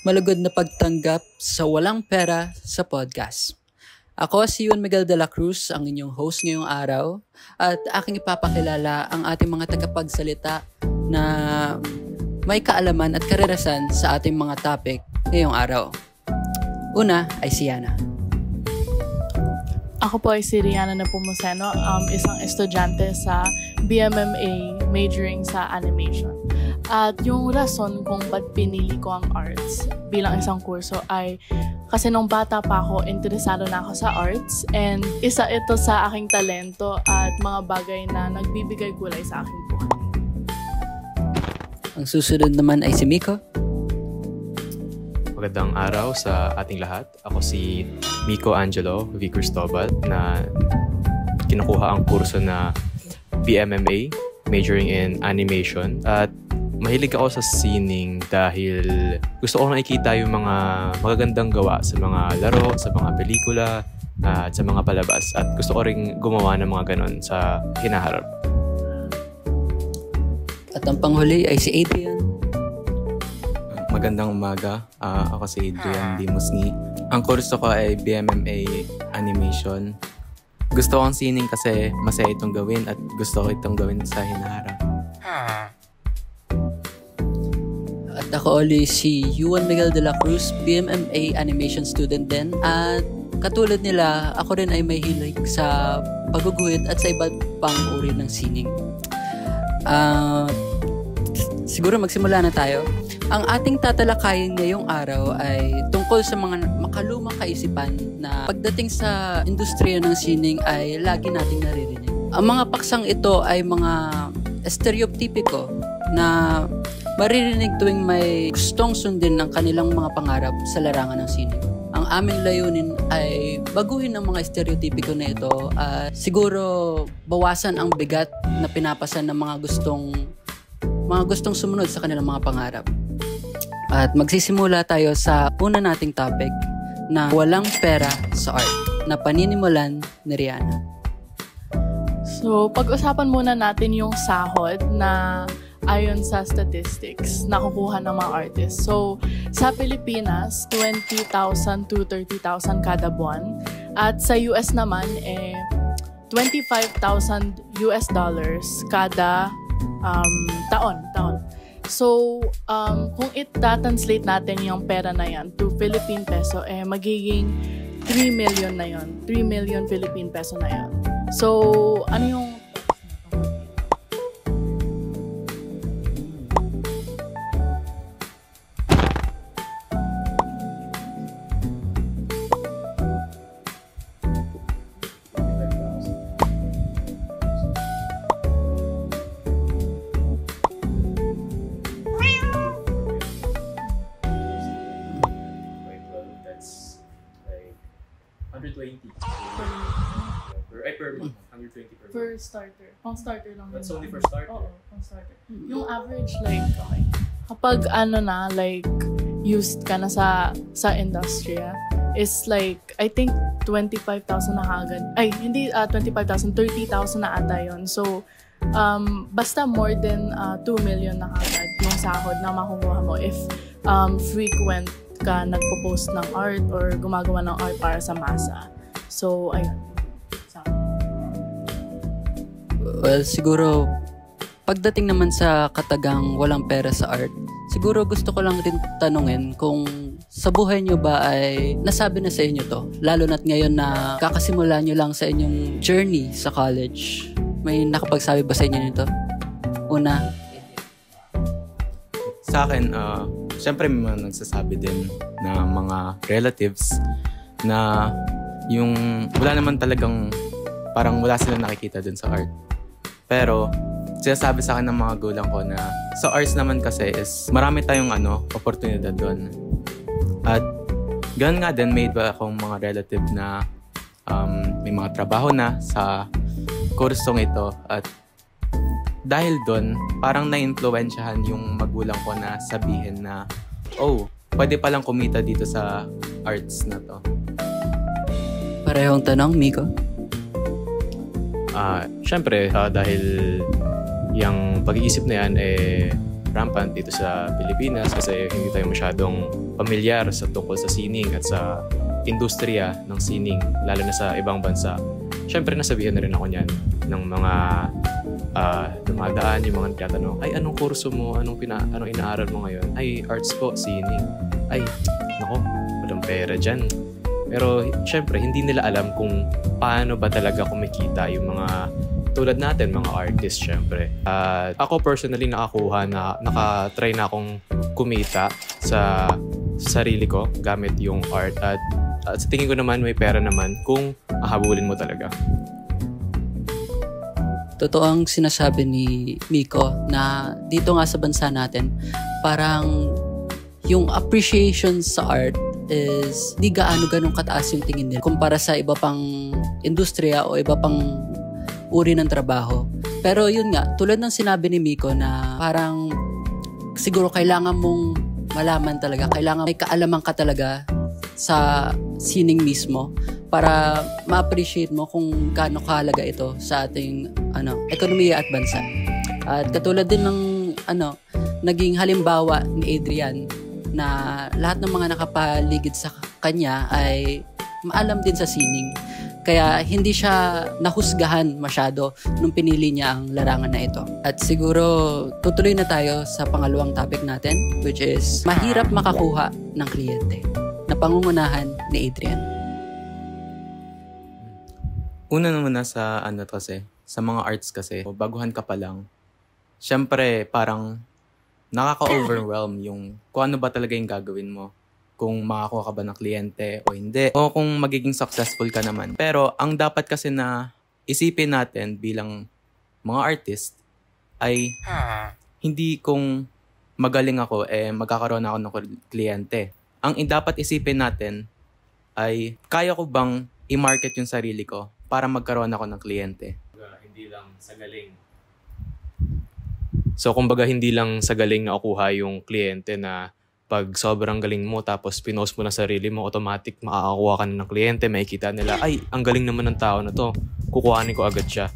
malugod na pagtanggap sa Walang Pera sa podcast. Ako si Juan Miguel de la Cruz, ang inyong host ngayong araw, at aking ipapakilala ang ating mga tagapagsalita na may kaalaman at karerasan sa ating mga topic ngayong araw. Una ay si Yana. Ako po ay si Rihanna Nepomuceno, isang estudyante sa BMMA majoring sa animation. At yung rason kung ba't pinili ko ang arts bilang isang kurso ay kasi nung bata pa ako, interesado na ako sa arts and isa ito sa aking talento at mga bagay na nagbibigay kulay sa aking buhay. Ang susunod naman ay si Miko. Magandang araw sa ating lahat. Ako si Miko Angelo V. Cristobal na kinukuha ang kurso na BMMA, majoring in animation. At mahilig ako sa sining dahil gusto ko nakikita yung mga magagandang gawa sa mga laro, sa mga pelikula, at sa mga palabas. At gusto ko rin gumawa ng mga ganon sa hinaharap. At ang panghuli ay si Adrian. Magandang umaga. Ako si Adrian Dimusni. Ang kurso ko ay BMMA Animation. Gusto ko ang sining kasi masaya itong gawin at gusto ko itong gawin sa hinaharap. At ako ulit si Juan Miguel de la Cruz, BMMA Animation student din. At katulad nila, ako rin ay may hilig sa pagguguhit at sa iba't pang uri ng sining. Siguro magsimula na tayo. Ang ating tatalakayin ngayong araw ay tungkol sa mga makalumang kaisipan na pagdating sa industriya ng sining ay lagi nating naririnig. Ang mga paksang ito ay mga stereotipiko na maririnig tuwing may gustong sundin ng kanilang mga pangarap sa larangan ng sining. Ang aming layunin ay baguhin ang mga stereotipiko na ito at siguro bawasan ang bigat na pinapasan ng mga gustong sumunod sa kanilang mga pangarap. At magsisimula tayo sa una nating topic na walang pera sa art na paninimulan ni Rihanna. So, pag-usapan muna natin yung sahod na ayon sa statistics na kukuha ng mga artists. So, sa Pilipinas, 20,000 to 30,000 kada buwan. At sa US naman, $25,000 kada taon. So, kung translate natin yung pera na yan to Philippine peso, magiging 3 million na yon. 3 million Philippine peso na yon. So, ano yung per month, 120 per month. per starter? Pang starter lang. That's yun. only for starter? Oo, pang starter. Yung average, okay. Kapag used ka na sa industriya, is I think 25,000 na kagad. Ay, hindi 25,000, 30,000 na ata yun. So, basta more than 2 million na kagad yung sahod na makukuha mo if frequent ka nagpo-post ng art or gumagawa ng art para sa masa. So, ayun. Well, siguro pagdating naman sa katagang walang pera sa art, siguro gusto ko lang rin tanungin kung sa buhay nyo ba ay nasabi na sa inyo to, lalo na't ngayon na kakasimula nyo lang sa inyong journey sa college. May nakapagsabi ba sa inyo nito? Una. Sa akin, syempre may mga nagsasabi din na mga relatives na yung wala naman talagang parang wala silang nakikita dun sa art. Pero sinasabi sa akin ng mga gulang ko na sa arts naman kasi is marami tayong oportunidad doon. At ganoon nga din, may iba akong mga relative na may mga trabaho na sa kursong ito. At dahil doon, parang na-influensyahan yung magulang ko na sabihin na, pwede palang kumita dito sa arts na to. Parehong tanong, Miko? Siyempre, dahil yung pag-iisip na yan, rampant dito sa Pilipinas kasi hindi tayo masyadong pamilyar sa tungkol sa sining at sa industriya ng sining, lalo na sa ibang bansa. Siyempre, nasabihan na rin ako niyan ng mga dumadaan, yung mga nagtatanong, ay, anong kurso mo? Anong inaaral mo ngayon? Ay, arts po, sining. Ay, nako, walang pera dyan. Pero, siyempre, hindi nila alam kung paano ba talaga kumikita yung mga tulad natin, mga artists, siyempre. Ako personally nakatry na akong kumita sa sarili ko gamit yung art. At sa tingin ko naman, may pera naman kung ahabulin mo talaga. Totoo ang sinasabi ni Miko na dito nga sa bansa natin, parang yung appreciation sa art is di ganong kataas yung tingin nila kumpara sa iba pang industriya o iba pang uri ng trabaho. Pero yun nga, tulad ng sinabi ni Miko na parang siguro kailangan mong malaman talaga, kailangan may kaalaman ka talaga sa sining mismo para ma-appreciate mo kung gaano kahalaga ito sa ating ekonomiya at bansa. At katulad din ng naging halimbawa ni Adrian na lahat ng mga nakapaligid sa kanya ay maalam din sa sining. Kaya hindi siya nahusgahan masyado nung pinili niya ang larangan na ito. At siguro tutuloy na tayo sa pangalawang topic natin, which is mahirap makakuha ng kliyente, na pangungunahan ni Adrian. Una naman na sa sa mga arts kasi, baguhan ka pa lang, syempre parang nakaka-overwhelm yung kung ano ba talaga yung gagawin mo. Kung makakuha ka ba ng kliyente o hindi. O kung magiging successful ka naman. Pero ang dapat kasi na isipin natin bilang mga artist ay hindi kung magaling ako, magkakaroon ako ng kliyente. Ang dapat isipin natin ay kaya ko bang i-market yung sarili ko para magkaroon ako ng kliyente. Hindi lang sa galing. So, kumbaga hindi lang sa galing na akuha yung kliyente na pag sobrang galing mo tapos pinost mo na sarili mo, automatic makakakuha ka na ng kliyente, makikita nila, ay, ang galing naman ng tao na to, kukuhanin ko agad siya.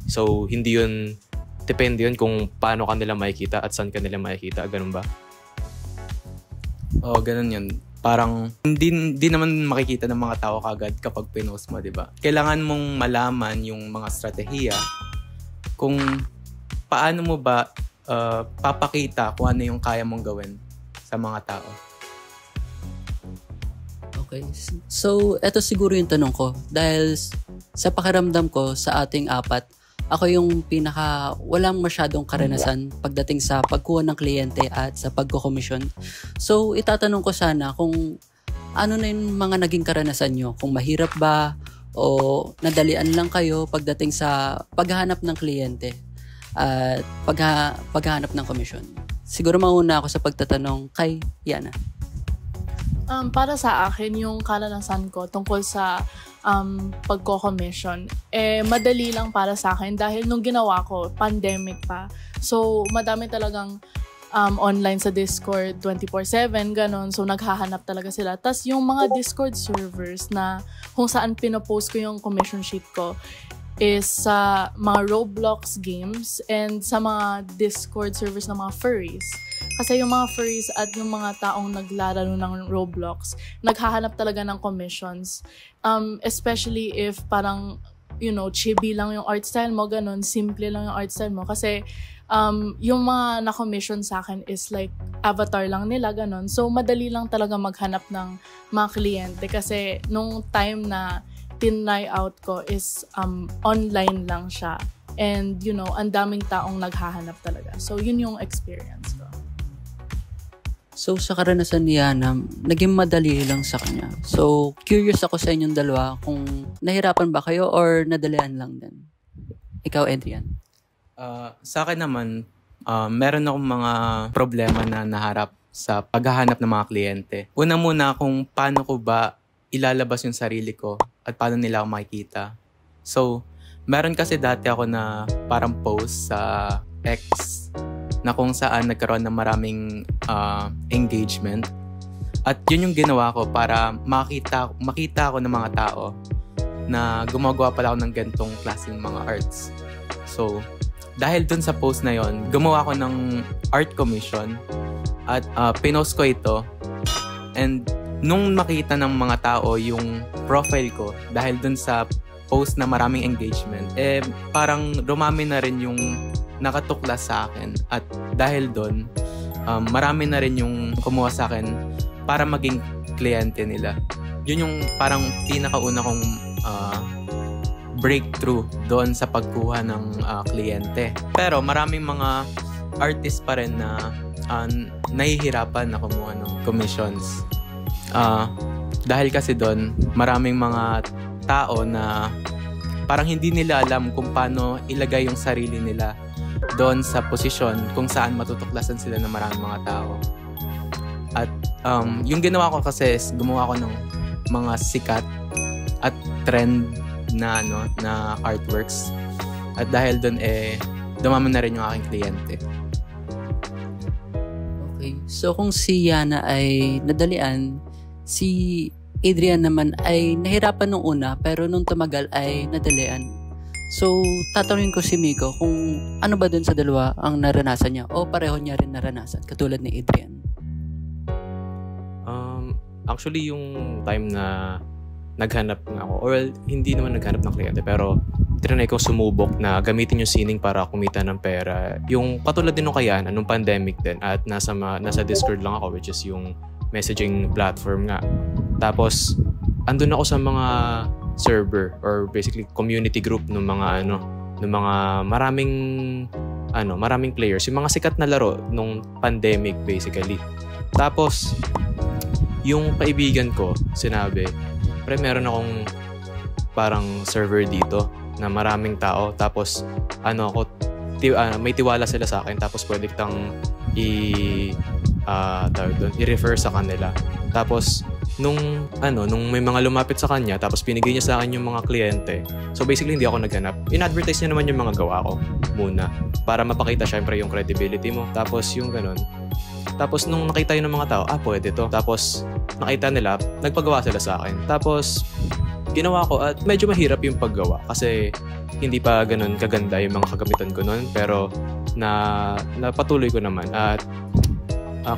So, hindi yun, depende yun kung paano ka nila makikita at saan ka nila makikita, ganun ba? Oo, ganun yun. Parang hindi naman makikita ng mga tao kagad kapag pinost mo, di ba? Kailangan mong malaman yung mga strategiya kung paano mo ba papakita kung ano yung kaya mong gawin sa mga tao. Okay. So, eto siguro yung tanong ko. Dahil sa pakiramdam ko sa ating apat, ako yung pinaka walang masyadong karanasan pagdating sa pagkuha ng kliyente at sa pagko-commission. So, itatanong ko sana kung ano na yung mga naging karanasan nyo. Kung mahirap ba o nadalian lang kayo pagdating sa paghahanap ng kliyente at paghahanap ng commission. Siguro mauna ako sa pagtatanong kay Yana. Para sa akin, yung karanasan ko tungkol sa pagko-commission, madali lang para sa akin dahil nung ginawa ko, pandemic pa. So, madami talagang online sa Discord 24/7, ganon. So, naghahanap talaga sila. Tas yung mga Discord servers na kung saan pinopost ko yung commission sheet ko is sa mga Roblox games and sa mga Discord servers ng mga furries. Kasi yung mga furries at yung mga taong naglalaro ng Roblox, naghahanap talaga ng commissions. Especially if parang, chibi lang yung art style mo, ganun, simple lang yung art style mo. Kasi yung mga na-commission sa akin is like avatar lang nila, ganun. So, madali lang talaga maghanap ng mga kliyente. Kasi nung time na tinry out ko is online lang siya. And, ang daming taong naghahanap talaga. So, yun yung experience ko. So, sa karanasan ni Yana, naging madali lang sa kanya. So, curious ako sa inyong dalawa kung nahirapan ba kayo or nadalian lang din? Ikaw, Adrian. Sa akin naman, meron akong mga problema na naharap sa paghahanap ng mga kliyente. Una muna kung paano ko ba ilalabas yung sarili ko at paano nila ako makikita. So, meron kasi dati ako na parang post sa X na kung saan nagkaroon ng maraming engagement. At yun yung ginawa ko para makita ko ng mga tao na gumagawa pala ako ng ganitong klaseng mga arts. So, dahil dun sa post na yon, gumawa ko ng art commission at pinost ko ito. And nung makita ng mga tao yung profile ko dahil dun sa post na maraming engagement, parang rumami na rin yung nakatuklas sa akin. At dahil dun, marami na rin yung kumuha sa akin para maging kliyente nila. Yun yung parang pinakauna kong breakthrough doon sa pagkuha ng kliyente. Pero maraming mga artist pa rin na nahihirapan na kumuha ng commissions. Dahil kasi doon, maraming mga tao na parang hindi nila alam kung paano ilagay yung sarili nila doon sa posisyon kung saan matutuklasan sila ng maraming mga tao. At yung ginawa ko kasi is gumawa ko ng mga sikat at trend na artworks. At dahil doon dumami na rin yung aking kliyente. Okay. So kung si Yana ay nadalian, si Adrian naman ay nahirapan nung una pero nung tumagal ay nadalian. So tatanungin ko si Miko kung ano ba dun sa dalawa ang naranasan niya o pareho niya rin naranasan katulad ni Adrian. Actually, yung time na naghanap nga ako, or hindi naman naghanap ng kliyente, pero tinanay kong sumubok na gamitin yung sining para kumita ng pera. Yung katulad din nung Kayana, nung pandemic din, at nasa Discord lang ako, which is yung messaging platform nga. Tapos, andun ako sa mga server, or basically community group ng mga maraming players, yung mga sikat na laro nung pandemic basically. Tapos, yung kaibigan ko, sinabi, pre, meron akong parang server dito na maraming tao. Tapos, may tiwala sila sa akin. Tapos, pwede kitang i-refer sa kanila. Tapos, nung may mga lumapit sa kanya, tapos binigay niya sa akin yung mga kliyente. So, basically, hindi ako naghanap. In-advertise niya naman yung mga gawa ko muna. Para mapakita syempre yung credibility mo. Tapos, yung ganun. Tapos nung nakita yun ng mga tao, pwede to. Tapos nakita nila, nagpagawa sila sa akin. Tapos ginawa ko at medyo mahirap yung paggawa kasi hindi pa ganun kaganda yung mga kagamitan ko noon. Pero napatuloy ko naman at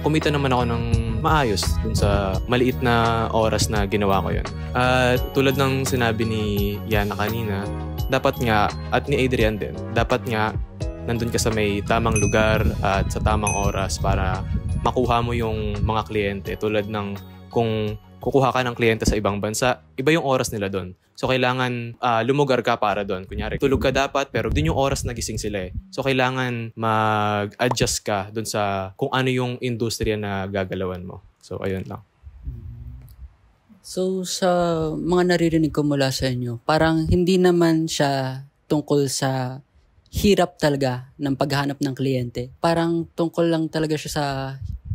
kumita naman ako ng maayos dun sa maliit na oras na ginawa ko yun. At tulad ng sinabi ni Yana kanina, dapat nga, at ni Adrian din, dapat nga nandun ka sa may tamang lugar at sa tamang oras para makuha mo yung mga kliyente. Tulad ng kung kukuha ka ng kliyente sa ibang bansa, iba yung oras nila doon. So, kailangan lumugar ka para doon. Kunyari, tulog ka dapat, pero din yung oras na gising sila eh. So, kailangan mag-adjust ka doon sa kung ano yung industriya na gagalawan mo. So, ayun lang. So, sa mga naririnig ko mula sa inyo, parang hindi naman siya tungkol sa hirap talaga ng paghahanap ng kliyente. Parang tungkol lang talaga siya sa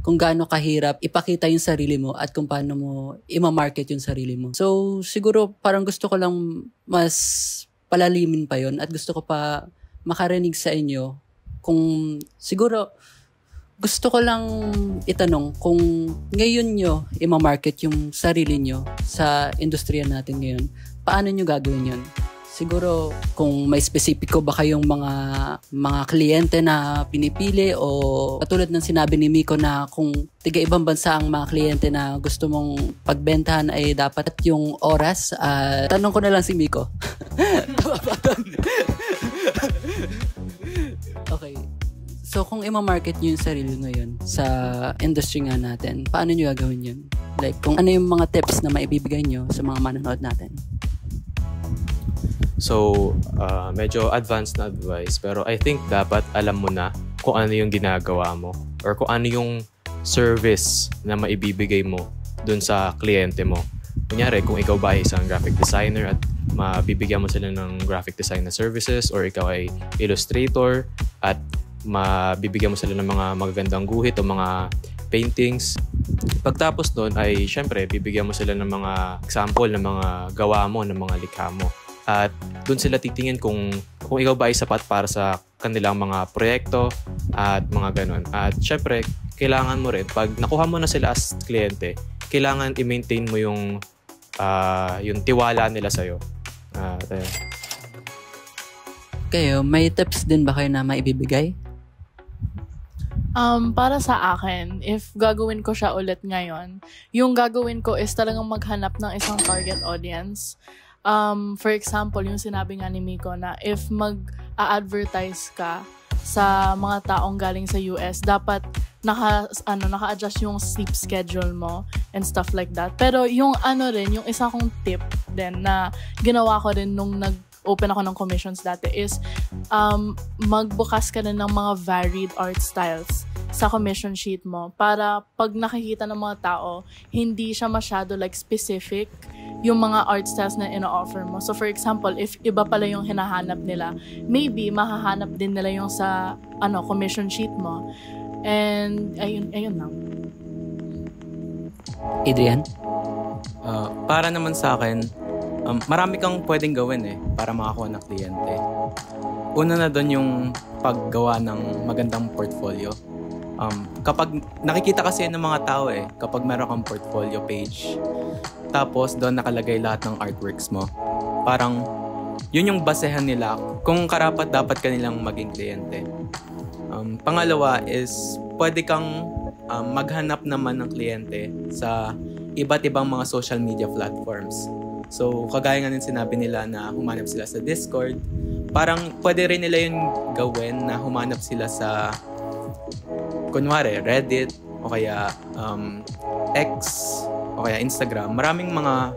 kung gaano kahirap ipakita yung sarili mo at kung paano mo i-market yung sarili mo. So, siguro parang gusto ko lang mas palalimin pa yon at gusto ko pa makarinig sa inyo kung siguro gusto ko lang itanong kung ngayon nyo i-market yung sarili nyo sa industriya natin ngayon, paano nyo gagawin yun? Siguro kung may specifico ba kayong mga kliyente na pinipili o katulad ng sinabi ni Miko na kung tiga-ibang bansa ang mga kliyente na gusto mong pagbentahan ay dapat yung oras. Tanong ko na lang si Miko. Okay. So kung i-market nyo yung sarili ngayon sa industry nga natin, paano nyo gagawin yun? Like kung ano yung mga tips na maibibigay nyo sa mga manonood natin? So, medyo advanced na advice, pero I think dapat alam mo na kung ano yung ginagawa mo or kung ano yung service na maibibigay mo dun sa kliyente mo. Kunyari, kung ikaw ba ay isang graphic designer at mabibigyan mo sila ng graphic design na services, or ikaw ay illustrator at mabibigyan mo sila ng mga magagandang guhit o mga paintings. Pagtapos doon ay syempre bibigyan mo sila ng mga example ng mga gawa mo, ng mga likha mo. At doon sila titingin kung ikaw ba ay sapat para sa kanilang mga proyekto at mga ganun. At syempre, kailangan mo rin, pag nakuha mo na sila as kliyente, kailangan i-maintain mo yung tiwala nila sa'yo. kayo, may tips din ba kayo na maibibigay? Para sa akin, if gagawin ko siya ulit ngayon, yung gagawin ko is talagang maghanap ng isang target audience. For example, yung sinabi nga ni Miko na if mag-a-advertise ka sa mga taong galing sa US, dapat naka-adjust yung sleep schedule mo and stuff like that. Pero yung yung isa kong tip din na ginawa ko rin nung open ako ng commissions dati is magbukas ka na ng mga varied art styles sa commission sheet mo para pag nakikita ng mga tao, hindi siya masyado specific yung mga art styles na ino-offer mo. So for example, if iba pala yung hinahanap nila, maybe mahahanap din nila yung sa commission sheet mo. And ayun lang. Adrian? Para naman sa akin, marami kang pwedeng gawin para makakuha ng kliyente. Una na doon yung paggawa ng magandang portfolio. Kapag nakikita kasi ng mga tao kapag meron kang portfolio page, tapos doon nakalagay lahat ng artworks mo, parang yun yung basehan nila kung karapat dapat kanilang maging kliyente. Pangalawa is pwede kang maghanap naman ng kliyente sa iba't ibang mga social media platforms. So, kagaya nga ng sinabi nila na humanap sila sa Discord, parang pwede rin nila yung gawin na humanap sila sa kunwari, Reddit, o kaya X, o kaya Instagram. Maraming mga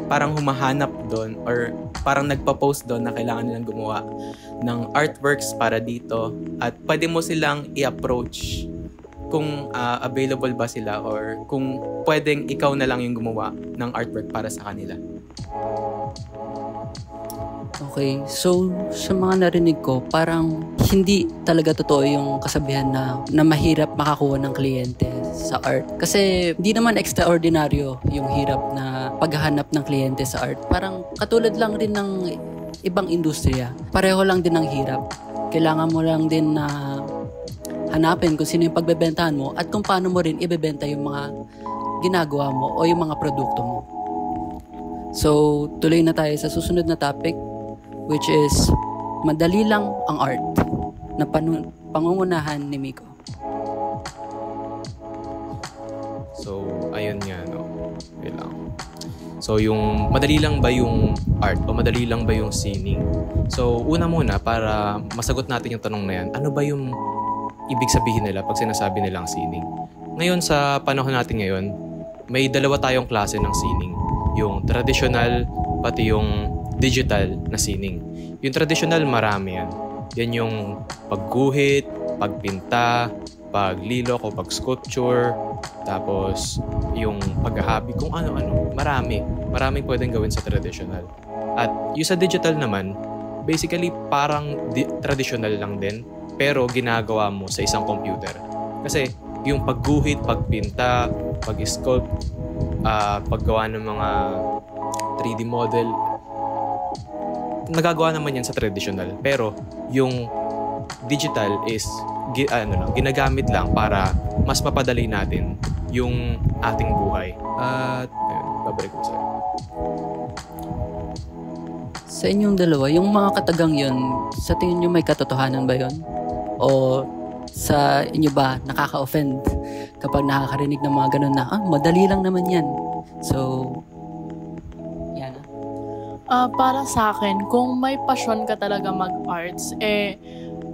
parang humahanap doon or parang nagpa-post doon na kailangan nilang gumawa ng artworks para dito at pwede mo silang i-approach kung available ba sila or kung pwedeng ikaw na lang yung gumawa ng artwork para sa kanila. Okay, so sa mga narinig ko, parang hindi talaga totoo yung kasabihan na mahirap makakuha ng kliyente sa art. Kasi hindi naman extraordinaryo yung hirap na paghahanap ng kliyente sa art. Parang katulad lang rin ng ibang industriya. Pareho lang din ng hirap. Kailangan mo lang din na hanapin kung sino yung pagbebentahan mo at kung paano mo rin ibebenta yung mga ginagawa mo o yung mga produkto mo. So, tuloy na tayo sa susunod na topic, which is madali lang ang art na pangungunahan ni Miko. So, ayun nga, no? Wait lang. So, yung madali lang ba yung art o madali lang ba yung sining? So, una muna, para masagot natin yung tanong na yan, ano ba yung ibig sabihin nila pag sinasabi nilang sining? Ngayon, sa panahon natin ngayon, may dalawa tayong klase ng sining. Yung traditional, pati yung digital na sining. Yung traditional, marami yan. Yan yung pagguhit, pagpinta, paglilok o pag-sculpture, tapos yung paghahabi, kung ano-ano. Maraming pwedeng gawin sa traditional. At yung sa digital naman, basically parang traditional lang din, pero ginagawa mo sa isang computer. Kasi yung pagguhit, pagpinta, pag-sculpt, paggawa ng mga 3D model, nagagawa naman yan sa traditional. Pero yung digital is ginagamit lang para mas mapadali natin yung ating buhay. At ayun, babalik ko sa'yo. Sa inyong dalawa, yung mga katagang yun, sa tingin nyo may katotohanan ba yun? O sa inyo ba nakaka-offend kapag nakakarinig ng mga ganun na, madali lang naman yan. So, yan. Para sa akin, kung may passion ka talaga mag-arts,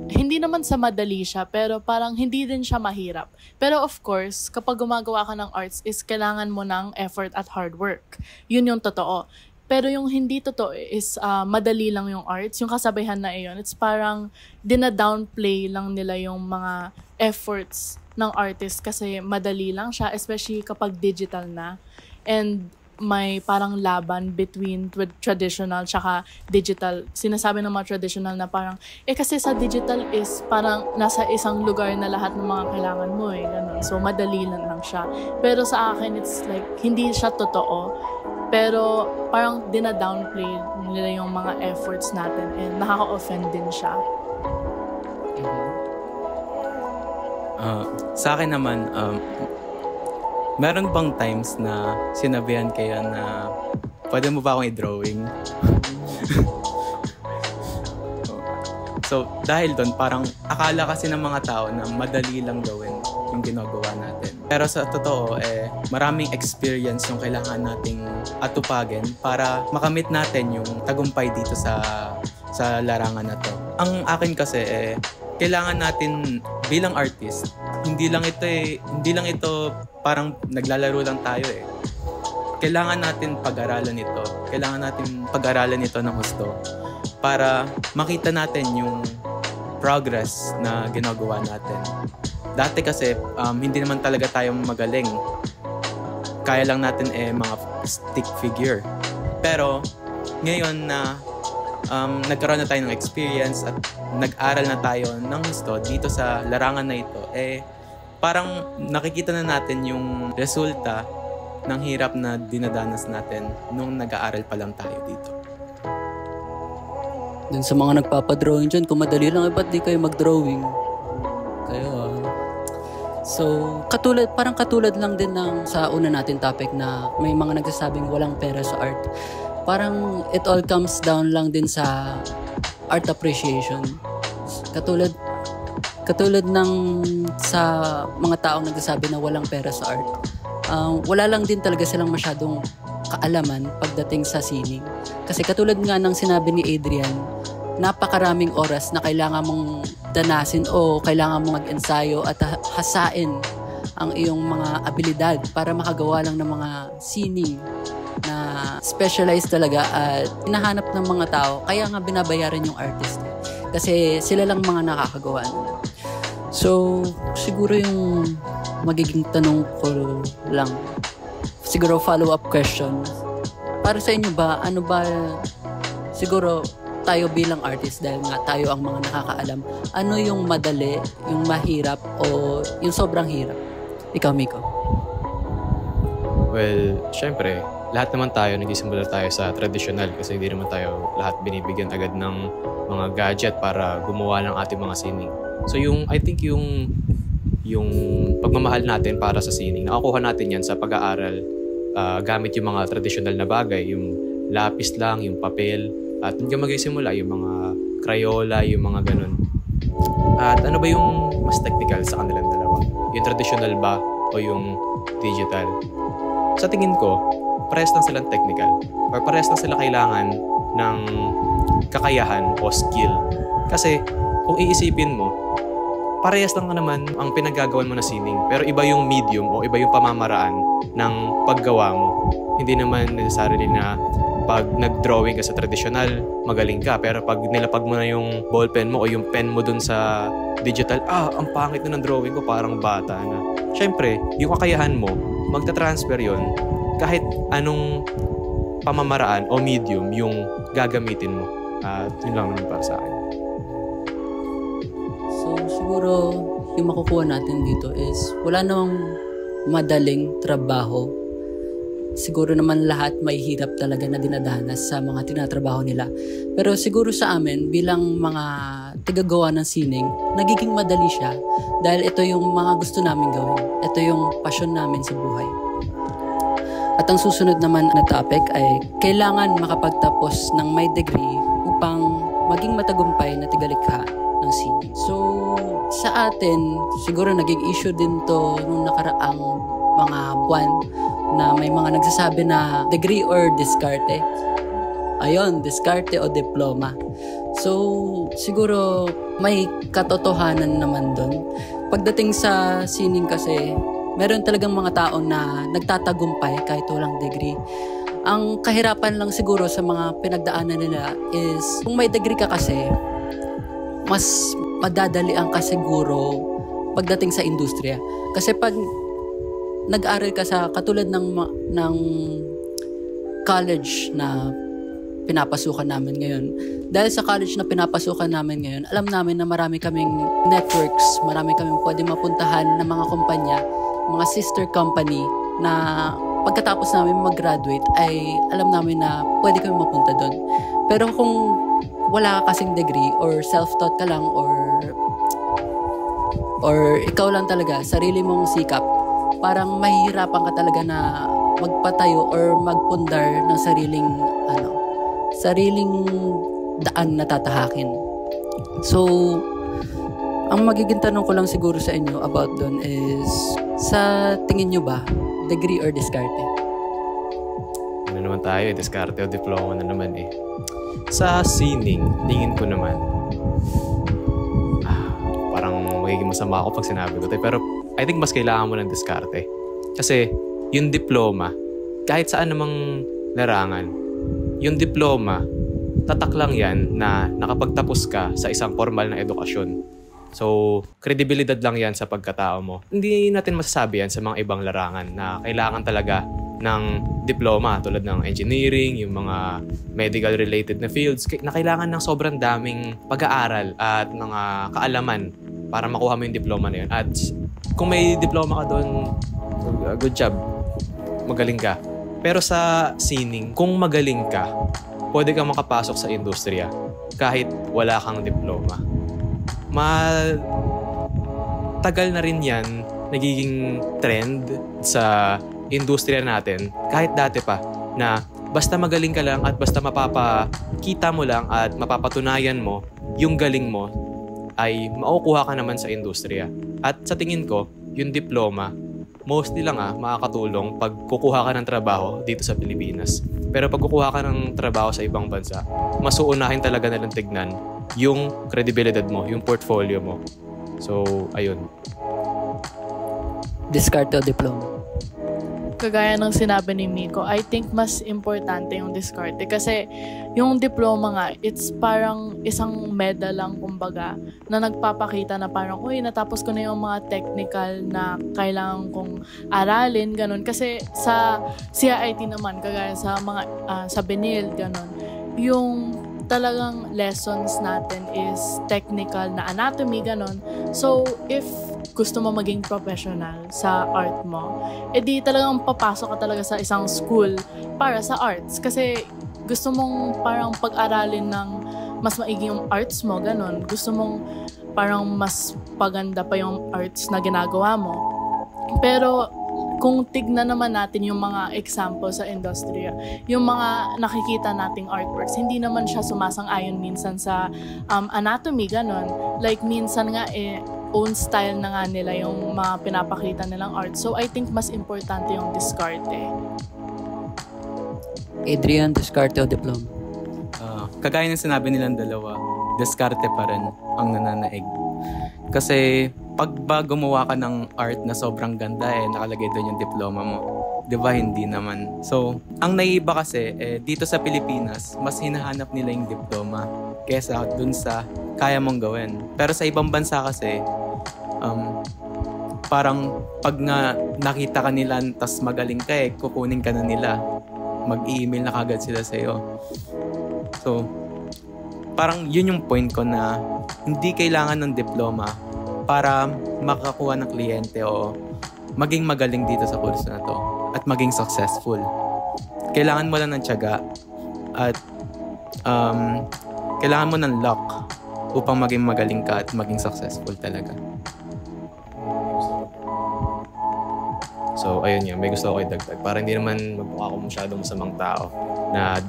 hindi naman sa madali siya, pero parang hindi din siya mahirap. Pero of course, kapag gumagawa ka ng arts is kailangan mo ng effort at hard work. Yun yung totoo. Pero yung hindi totoo is madali lang yung arts. Yung kasabihan na iyon, it's parang dina-downplay lang nila yung mga efforts ng artist kasi madali lang siya, especially kapag digital na. And may parang laban between traditional tsaka digital. Sinasabi ng mga traditional na parang, kasi sa digital is parang nasa isang lugar na lahat ng mga kailangan mo ganun. So, madali lang siya. Pero sa akin, it's like, hindi siya totoo. Pero parang dina-downplay nila yung mga efforts natin and nakaka-offend din siya. Sa akin naman, meron bang times na sinabihan kayo na pwede mo ba akong i-drawing? So, dahil doon, parang akala kasi ng mga tao na madali lang gawin yung ginagawa natin. Pero sa totoo, maraming experience yung kailangan nating atupagin para makamit natin yung tagumpay dito sa larangan na to. Ang akin kasi, kailangan natin bilang artist, hindi lang ito parang naglalaro lang tayo Kailangan natin pag-aralan ito. Kailangan natin pag-aralan ito ng husto para makita natin yung progress na ginagawa natin. Dati kasi, hindi naman talaga tayo magaling. Kaya lang natin mga stick figure. Pero, ngayon na nagkaroon na tayo ng experience at nag-aral na tayo ng gusto dito sa larangan na ito, parang nakikita na natin yung resulta ng hirap na dinadanas natin nung nag-aaral pa lang tayo dito. Dun sa mga nagpapadrawing dyan, kung madali lang, ba't di kayo mag-drawing? Kayo So, parang katulad lang din ng sa una natin topic na may mga nagsasabing walang pera sa art. Parang it all comes down lang din sa art appreciation. Katulad ng sa mga taong nagsasabi na walang pera sa art. Wala lang din talaga silang masyadong kaalaman pagdating sa sining. Kasi katulad nga ng sinabi ni Adrian, napakaraming oras na kailangan mong danasin o kailangan mong mag-ensayo at hasain ang iyong mga abilidad para makagawa lang ng mga sining na specialized talaga at hinahanap ng mga tao. Kaya nga binabayaran yung artist. Kasi sila lang mga nakakagawa. So, siguro yung magiging tanong ko lang, siguro follow-up question. Para sa inyo ba, ano ba, siguro tayo bilang artist, dahil nga tayo ang mga nakakaalam, ano yung madali, yung mahirap, o yung sobrang hirap? Ikaw, Miko. Well, syempre, lahat naman tayo, nagsisimula tayo sa traditional kasi hindi naman tayo lahat binibigyan agad ng mga gadget para gumawa ng ating mga sining. So I think yung pagmamahal natin para sa sining, nakakuha natin yan sa pag-aaral gamit yung mga traditional na bagay, yung lapis lang, yung papel, at hanggang magsisimula yung mga Crayola, yung mga ganun. At ano ba yung mas technical sa kanilang dalawa? Yung traditional ba o yung digital? Sa tingin ko, parehas lang silang technical or parehas lang sila kailangan ng kakayahan o skill. Kasi kung iisipin mo, parehas lang naman ang pinagagawan mo na sining, pero iba yung medium o iba yung pamamaraan ng paggawa mo. Hindi naman necessarily na pag nag-drawing ka sa traditional, magaling ka, pero pag nilapag mo na yung ballpen mo o yung pen mo dun sa digital, ang pangit na ng drawing ko, parang bata na. Siyempre, yung kakayahan mo, magta-transfer yon kahit anong pamamaraan o medium yung gagamitin mo. At yun lang naman para sa akin. So, siguro yung makukuha natin dito is wala namang madaling trabaho. Siguro naman lahat may hirap talaga na dinadanas sa mga tinatrabaho nila. Pero siguro sa amin, bilang mga tigagawa ng sining, nagiging madali siya dahil ito yung mga gusto namin gawin. Ito yung passion namin sa buhay. At ang susunod naman na topic ay kailangan makapagtapos ng may degree upang maging matagumpay na tigalikha ng sining. So, sa atin, siguro naging issue din to nung nakaraang mga buwan na may mga nagsasabi na degree or diskarte. Ayun, diskarte o diploma. So, siguro may katotohanan naman doon. Pagdating sa sining kasi, meron talagang mga tao na nagtatagumpay kahit walang degree. Ang kahirapan lang siguro sa mga pinagdaanan nila is kung may degree ka kasi, mas madadalian ka siguro pagdating sa industriya. Kasi pag nag-aral ka sa katulad ng college na pinapasukan namin ngayon. Dahil sa college na pinapasukan namin ngayon, alam namin na marami kaming networks, marami kaming pwedeng mapuntahan ng mga kumpanya, mga sister company na pagkatapos namin mag-graduate ay alam namin na pwede kami mapunta doon. Pero kung wala ka kasing degree or self-taught ka lang or ikaw lang talaga, sarili mong sikap, parang mahihirapan ka talaga na magpatayo or magpundar ng sariling daan na tatahakin. So, ang magiging tanong ko lang siguro sa inyo about doon is, sa tingin nyo ba, degree or diskarte? Ano naman tayo, diskarte o diploma na naman eh. Sa sining, tingin ko naman, parang magiging masama ako pag sinabi ko. Pero I think mas kailangan mo ng diskarte. Kasi yung diploma, kahit saan namang larangan, yung diploma, tatak lang yan na nakapagtapos ka sa isang formal na edukasyon. So, kredibilidad lang yan sa pagkatao mo. Hindi natin masasabi yan sa mga ibang larangan na kailangan talaga ng diploma tulad ng engineering, yung mga medical-related na fields na kailangan ng sobrang daming pag-aaral at mga kaalaman para makuha mo yung diploma na yun. At kung may diploma ka doon, good job. Magaling ka. Pero sa sining, kung magaling ka, pwede kang makapasok sa industriya kahit wala kang diploma. Tagal na rin yan nagiging trend sa industriya natin kahit dati pa na basta magaling ka lang at basta mapapakita mo lang at mapapatunayan mo yung galing mo ay makukuha ka naman sa industriya. At sa tingin ko, yung diploma mostly lang makakatulong pag kukuha ka ng trabaho dito sa Pilipinas. Pero pag kukuha ka ng trabaho sa ibang bansa, mas uunahin talaga nalang tignan yung kredibilidad mo, yung portfolio mo. So, ayun. Diskarte o diploma? Kagaya ng sinabi ni Miko, I think mas importante yung diskarte. Kasi yung diploma nga, it's parang isang medal lang, kumbaga, na nagpapakita na parang, uy, natapos ko na yung mga technical na kailangan kong aralin, ganun. Kasi sa CIT naman, kagaya sa mga, sa Benil, ganun, yung talagang lessons natin is technical na anatomy, ganun. So, if gusto mo maging professional sa art mo, edi talagang papasok ka talaga sa isang school para sa arts. Kasi gusto mong parang pag-aralin ng mas maigi yung arts mo, ganun. Gusto mong parang mas paganda pa yung arts na ginagawa mo. Pero kung tignan naman natin yung mga example sa industriya, yung mga nakikita nating artworks, hindi naman siya sumasang-ayon minsan sa anatomy, ganun. Like minsan nga own style na nga nila yung mga pinapakita nilang art. So I think mas importante yung diskarte. Adrian, diskarte o diploma? Kagaya ng sinabi nilang dalawa, diskarte pa rin ang nananaig. Kasi pag ba gumawa ka ng art na sobrang ganda nakalagay doon yung diploma mo. Di ba? Hindi naman. So, ang naiiba kasi, dito sa Pilipinas, mas hinahanap nila yung diploma kesa dun sa kaya mong gawin. Pero sa ibang bansa kasi, parang pag nakita ka nila tas magaling ka kukunin ka na nila. Mag-i-email na kagad sila sa'yo. So, parang yun yung point ko na hindi kailangan ng diploma para makakuha ng kliyente o maging magaling dito sa kurso na to at maging successful. Kailangan mo lang ng tiyaga at kailangan mo ng luck upang maging magaling ka at maging successful talaga. So, ayun may gusto ako idagdag. Para hindi naman magmukha ako masyadong masamang tao na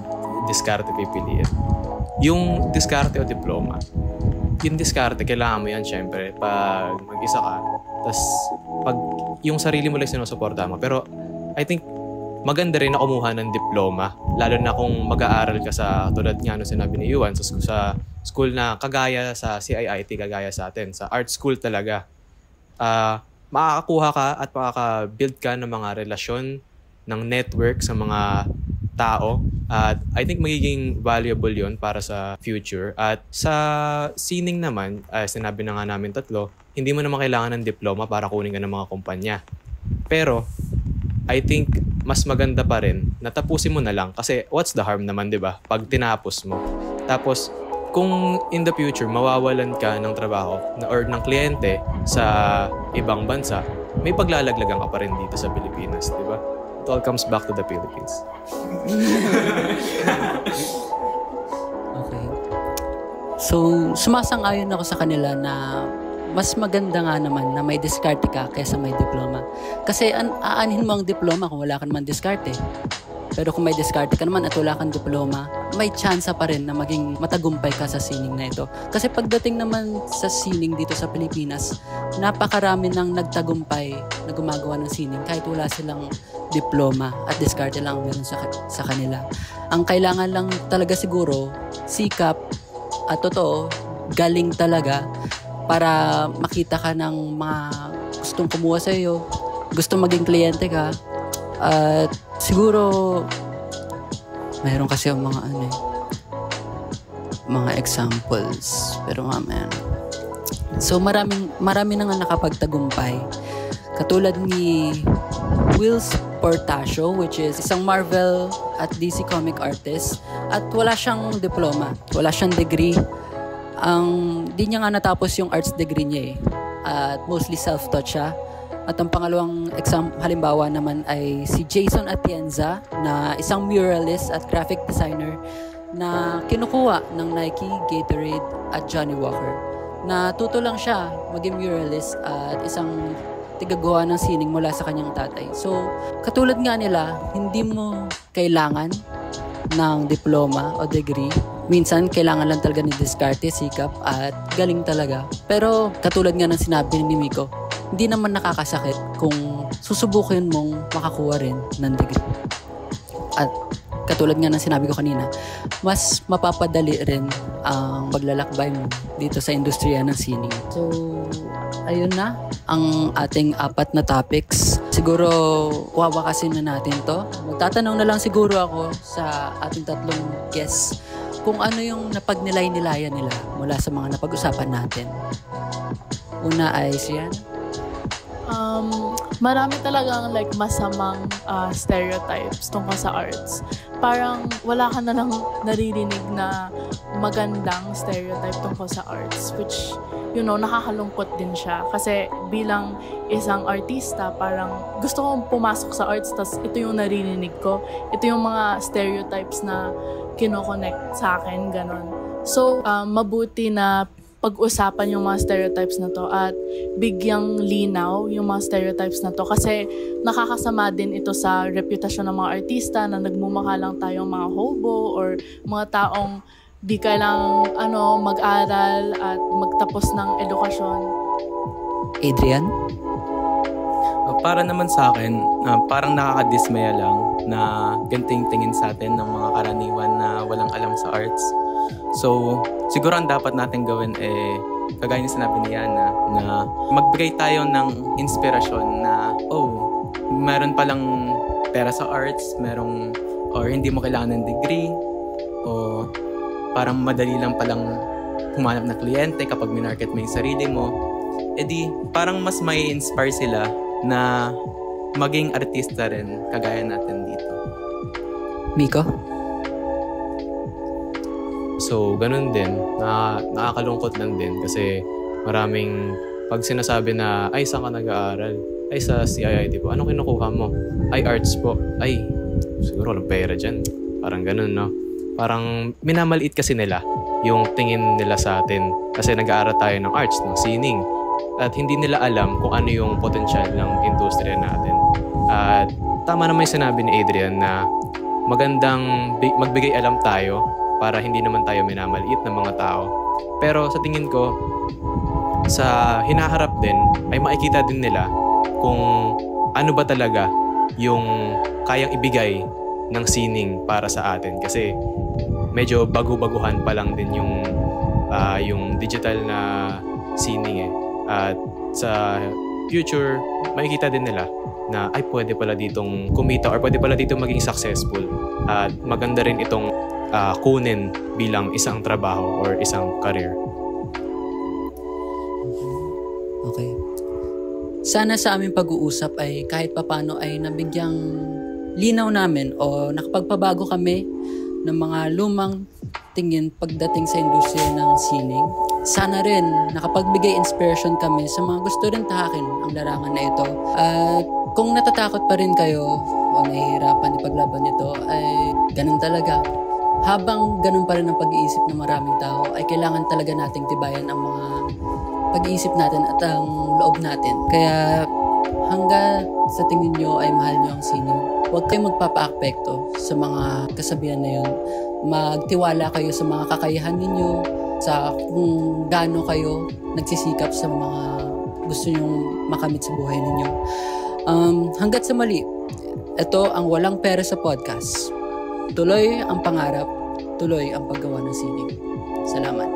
diskarte pipiliin. Yung diskarte o diploma, yung diskarte, kailangan mo yan syempre pag mag-isa ka. Tapos, pag yung sarili mo lang sinusuporta mo. Pero, I think, maganda rin na kumuha ng diploma. Lalo na kung mag-aaral ka sa, tulad nga sinabi ni Yuan, sa school na kagaya sa CIIT, kagaya sa atin, sa art school talaga. Makakakuha ka at makaka-build ka ng mga relasyon, ng network sa mga tao. At I think magiging valuable yon para sa future. At sa sining naman, sinabi na nga namin tatlo, hindi mo naman kailangan ng diploma para kunin ka ng mga kumpanya. Pero, I think mas maganda pa rin na tapusin mo na lang. Kasi what's the harm naman, di ba? Pag tinapos mo. Tapos, kung in the future, mawawalan ka ng trabaho or ng kliyente sa ibang bansa, may paglalaglagan ka pa rin dito sa Pilipinas, di ba? It all comes back to the Philippines. Okay. So, sumasang-ayon ako sa kanila na mas maganda nga naman na may diskarte ka kaysa may diploma. Kasi aanhin mo ang diploma kung wala ka naman diskarte. Pero kung may diskarte ka naman at wala kang diploma, may tsansa pa rin na maging matagumpay ka sa sining na ito. Kasi pagdating naman sa sining dito sa Pilipinas, napakarami ng nagtagumpay na gumagawa ng sining kahit wala silang diploma at diskarte lang meron sa kanila. Ang kailangan lang talaga siguro, sikap at totoo, galing talaga para makita ka ng mga gustong kumuha sa iyo, gustong maging kliyente ka, at siguro mayroon kasi yung mga mga examples, pero mamaya. So marami na nga nakapagtagumpay, katulad ni Will Portacio, which is isang Marvel at DC comic artist, at wala siyang diploma, wala siyang degree. Di niya nga natapos yung arts degree niya at mostly self-taught siya. At ang pangalawang halimbawa naman ay si Jason Atienza, na isang muralist at graphic designer na kinukuha ng Nike, Gatorade at Johnny Walker. Natuto lang siya maging muralist at isang tigagawa ng sining mula sa kanyang tatay. So, katulad nga nila, hindi mo kailangan ng diploma o degree. Minsan, kailangan lang talaga ni diskarte, sikap, at galing talaga. Pero, katulad nga ng sinabi ni Miko, hindi naman nakakasakit kung susubukin mong makakuha rin ng degree. At katulad nga ng sinabi ko kanina, mas mapapadali rin ang paglalakbay mo dito sa industriya ng sining. So, ayun na ang ating 4 na topics. Siguro, wawakasin na natin to. Magtatanong na lang siguro ako sa ating 3 guests kung ano yung napagnilay-nilayan nila mula sa mga napag-usapan natin. Una ay siya. Marami talagang like masamang stereotypes tungkol sa arts. Parang wala ka na lang naririnig na magandang stereotype tungkol sa arts, which, you know, nakakalungkot din siya. Kasi bilang isang artista, parang gusto kong pumasok sa arts, tas ito yung naririnig ko. Ito yung mga stereotypes na kinoconnect sa akin, ganon. So, mabuti na pag-usapan yung mga stereotypes na to at bigyang linaw yung mga stereotypes na to, kasi nakakasama din ito sa reputasyon ng mga artista na nagmumukha lang tayong mga hobo or mga taong di kailangang mag-aral at magtapos ng edukasyon. Adrian? Para naman sa akin, parang nakakadismaya lang na ganting tingin sa atin ng mga karaniwan na walang alam sa arts. So, siguro ang dapat natin gawin kagaya ni sinabi ni Yana, na magbigay tayo ng inspirasyon na, meron palang pera sa arts, or hindi mo kailangan ng degree, o parang madali lang palang humanap na kliyente kapag minarket mo yung sarili mo. Parang mas may inspire sila na maging artista rin kagaya natin dito. Miko? So, ganun din. Nakakalungkot lang din kasi maraming pag sinasabi na, ay, saan ka nag-aaral? Ay, sa CIIT po. Anong kinukuha mo? Ay, arts po. Ay, siguro walang pera dyan. Parang ganun, no? Parang minamaliit kasi nila yung tingin nila sa atin kasi nag-aaral tayo ng arts, ng sining. At hindi nila alam kung ano yung potensyal ng industriya natin. At tama naman yung sinabi ni Adrian na magandang magbigay alam tayo para hindi naman tayo minamaliit ng mga tao. Pero sa tingin ko, sa hinaharap din, ay makikita din nila kung ano ba talaga yung kayang ibigay ng sining para sa atin. Kasi medyo bagu-baguhan pa lang din yung digital na sining At sa future, makikita din nila na ay pwede pala ditong kumita or pwede pala ditong maging successful. At maganda rin itong kunin bilang isang trabaho or isang career. Okay. Sana sa aming pag-uusap ay kahit papano ay nabigyang linaw namin o nakapagpabago kami ng mga lumang tingin pagdating sa industriya ng sining. Sana rin nakapagbigay inspiration kami sa mga gusto rin tahakin ang larangan na ito. At kung natatakot pa rin kayo o nahihirapan ipaglaban ito, ay ganun talaga. Habang ganun pa rin ang pag-iisip ng maraming tao, ay kailangan talaga nating tibayan ang mga pag-iisip natin at ang loob natin. Kaya hanggat sa tingin nyo ay mahal nyo ang sining, huwag kayong magpapa-apekto sa mga kasabihan na yun. Magtiwala kayo sa mga kakayahan ninyo, sa kung gaano kayo nagsisikap sa mga gusto nyong makamit sa buhay ninyo. Hanggat sa mali, ito ang Walang Pera sa Podcast. Tuloy ang pangarap, tuloy ang paggawa ng sining. Salamat.